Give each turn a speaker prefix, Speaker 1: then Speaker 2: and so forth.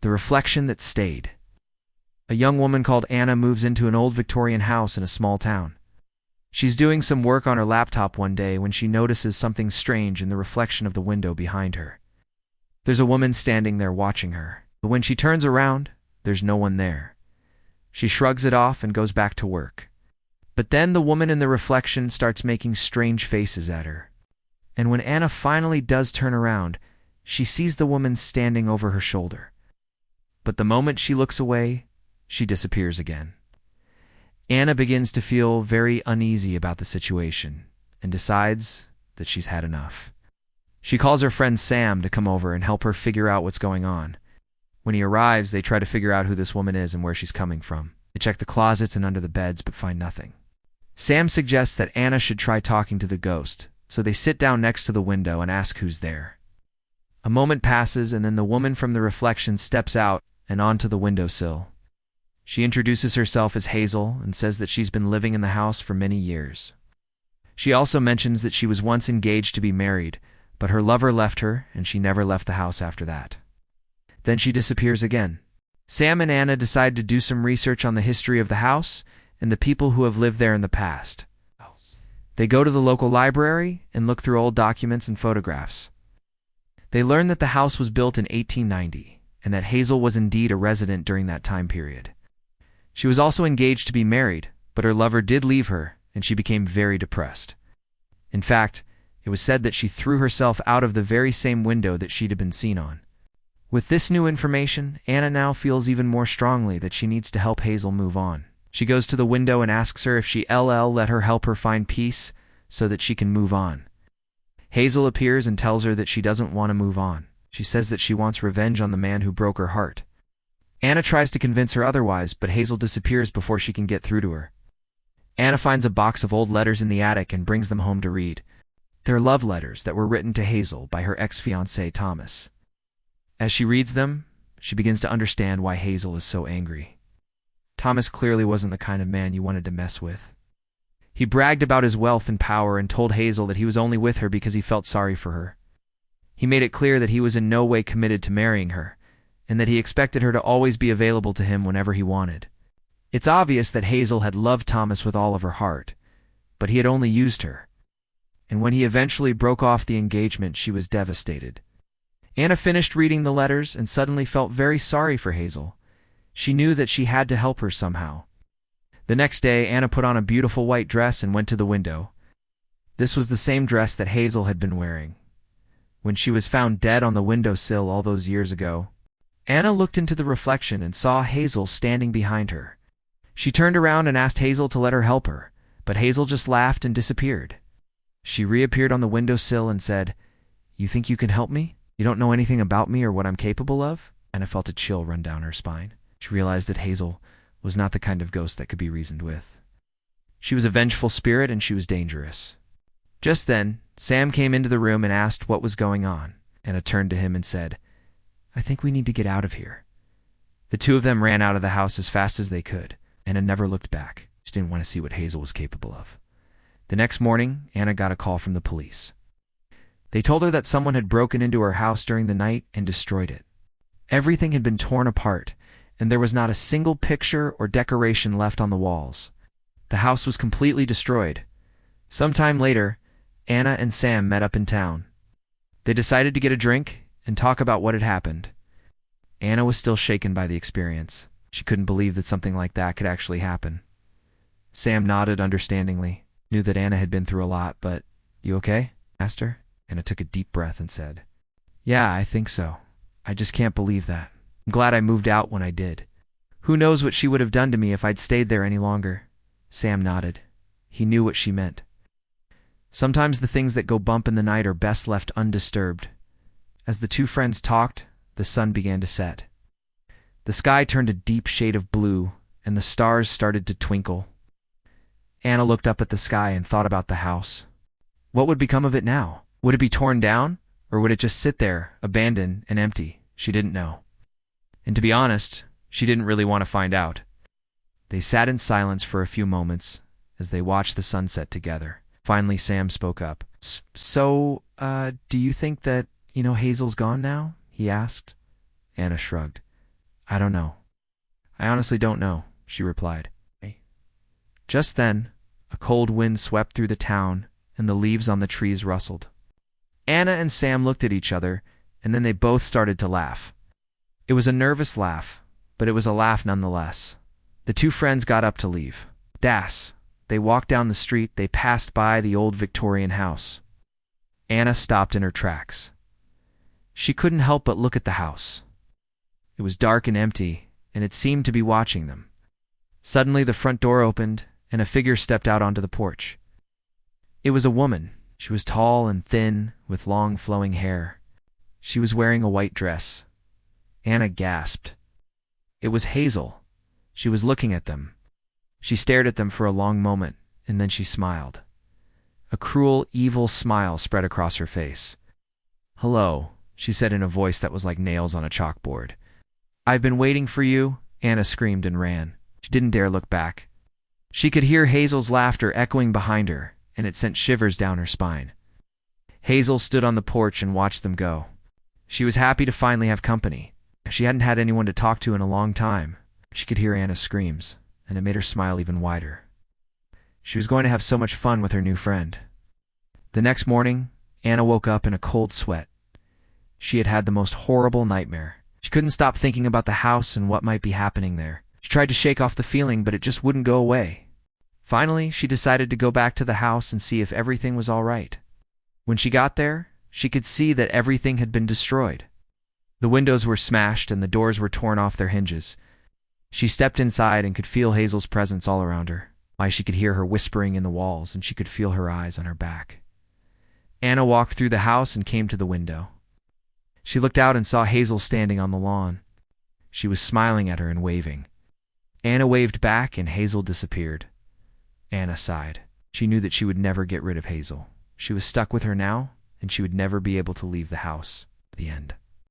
Speaker 1: The reflection that stayed. A young woman called Anna moves into an old Victorian house in a small town. She's doing some work on her laptop one day when she notices something strange in the reflection of the window behind her. There's a woman standing there watching her, but when she turns around, there's no one there. She shrugs it off and goes back to work. But then the woman in the reflection starts making strange faces at her. And when Anna finally does turn around, she sees the woman standing over her shoulder. But the moment she looks away, she disappears again. Anna begins to feel very uneasy about the situation and decides that she's had enough. She calls her friend Sam to come over and help her figure out what's going on. When he arrives, they try to figure out who this woman is and where she's coming from. They check the closets and under the beds but find nothing. Sam suggests that Anna should try talking to the ghost, so they sit down next to the window and ask who's there. A moment passes and then the woman from the reflection steps out and onto the windowsill. She introduces herself as Hazel and says that she's been living in the house for many years. She also mentions that she was once engaged to be married, but her lover left her and she never left the house after that. Then she disappears again. Sam and Anna decide to do some research on the history of the house and the people who have lived there in the past. They go to the local library and look through old documents and photographs. They learn that the house was built in 1890 and that Hazel was indeed a resident during that time period. She was also engaged to be married, but her lover did leave her and she became very depressed. In fact, it was said that she threw herself out of the very same window that she'd been seen on. With this new information, Anna now feels even more strongly that she needs to help Hazel move on. She goes to the window and asks her if she'll let her help her find peace so that she can move on. Hazel appears and tells her that she doesn't want to move on. She says that she wants revenge on the man who broke her heart. Anna tries to convince her otherwise, but Hazel disappears before she can get through to her. Anna finds a box of old letters in the attic and brings them home to read. They're love letters that were written to Hazel by her ex-fiancé Thomas. As she reads them, she begins to understand why Hazel is so angry. Thomas clearly wasn't the kind of man you wanted to mess with. He bragged about his wealth and power and told Hazel that he was only with her because he felt sorry for her. He made it clear that he was in no way committed to marrying her, and that he expected her to always be available to him whenever he wanted. It's obvious that Hazel had loved Thomas with all of her heart, but he had only used her. And when he eventually broke off the engagement, she was devastated. Anna finished reading the letters and suddenly felt very sorry for Hazel. She knew that she had to help her somehow. The next day, Anna put on a beautiful white dress and went to the window. This was the same dress that Hazel had been wearing when she was found dead on the windowsill all those years ago. Anna looked into the reflection and saw Hazel standing behind her. She turned around and asked Hazel to let her help her, but Hazel just laughed and disappeared. She reappeared on the windowsill and said, "You think you can help me? You don't know anything about me or what I'm capable of?" Anna felt a chill run down her spine. She realized that Hazel was not the kind of ghost that could be reasoned with. She was a vengeful spirit and she was dangerous. Just then, Sam came into the room and asked what was going on. Anna turned to him and said, "I think we need to get out of here." The two of them ran out of the house as fast as they could. Anna never looked back. She didn't want to see what Hazel was capable of. The next morning, Anna got a call from the police. They told her that someone had broken into her house during the night and destroyed it. Everything had been torn apart, and there was not a single picture or decoration left on the walls. The house was completely destroyed. Sometime later, Anna and Sam met up in town. They decided to get a drink and talk about what had happened. Anna was still shaken by the experience. She couldn't believe that something like that could actually happen. Sam nodded understandingly, knew that Anna had been through a lot, but, "You okay?" asked her. Anna took a deep breath and said, "Yeah, I think so. I just can't believe that. I'm glad I moved out when I did. Who knows what she would have done to me if I'd stayed there any longer?" Sam nodded. He knew what she meant. Sometimes the things that go bump in the night are best left undisturbed. As the two friends talked, the sun began to set. The sky turned a deep shade of blue, and the stars started to twinkle. Anna looked up at the sky and thought about the house. What would become of it now? Would it be torn down, or would it just sit there, abandoned and empty? She didn't know. And to be honest, she didn't really want to find out. They sat in silence for a few moments as they watched the sunset together. Finally, Sam spoke up. So, do you think that, Hazel's gone now?" he asked. Anna shrugged. I don't know. I honestly don't know, she replied. Just then, a cold wind swept through the town, and the leaves on the trees rustled. Anna and Sam looked at each other, and then they both started to laugh. It was a nervous laugh, but it was a laugh nonetheless. The two friends got up to leave. They walked down the street. They passed by the old Victorian house. Anna stopped in her tracks. She couldn't help but look at the house. It was dark and empty, and it seemed to be watching them. Suddenly the front door opened, and a figure stepped out onto the porch. It was a woman. She was tall and thin, with long flowing hair. She was wearing a white dress. Anna gasped. It was Hazel. She was looking at them. She stared at them for a long moment, and then she smiled. A cruel, evil smile spread across her face. "Hello," she said in a voice that was like nails on a chalkboard. "I've been waiting for you," Anna screamed and ran. She didn't dare look back. She could hear Hazel's laughter echoing behind her, and it sent shivers down her spine. Hazel stood on the porch and watched them go. She was happy to finally have company. She hadn't had anyone to talk to in a long time. She could hear Anna's screams, and it made her smile even wider. She was going to have so much fun with her new friend. The next morning, Anna woke up in a cold sweat. She had had the most horrible nightmare. She couldn't stop thinking about the house and what might be happening there. She tried to shake off the feeling, but it just wouldn't go away. Finally, she decided to go back to the house and see if everything was all right. When she got there, she could see that everything had been destroyed. The windows were smashed and the doors were torn off their hinges. She stepped inside and could feel Hazel's presence all around her. She could hear her whispering in the walls, and she could feel her eyes on her back. Anna walked through the house and came to the window. She looked out and saw Hazel standing on the lawn. She was smiling at her and waving. Anna waved back and Hazel disappeared. Anna sighed. She knew that she would never get rid of Hazel. She was stuck with her now, and she would never be able to leave the house. The end.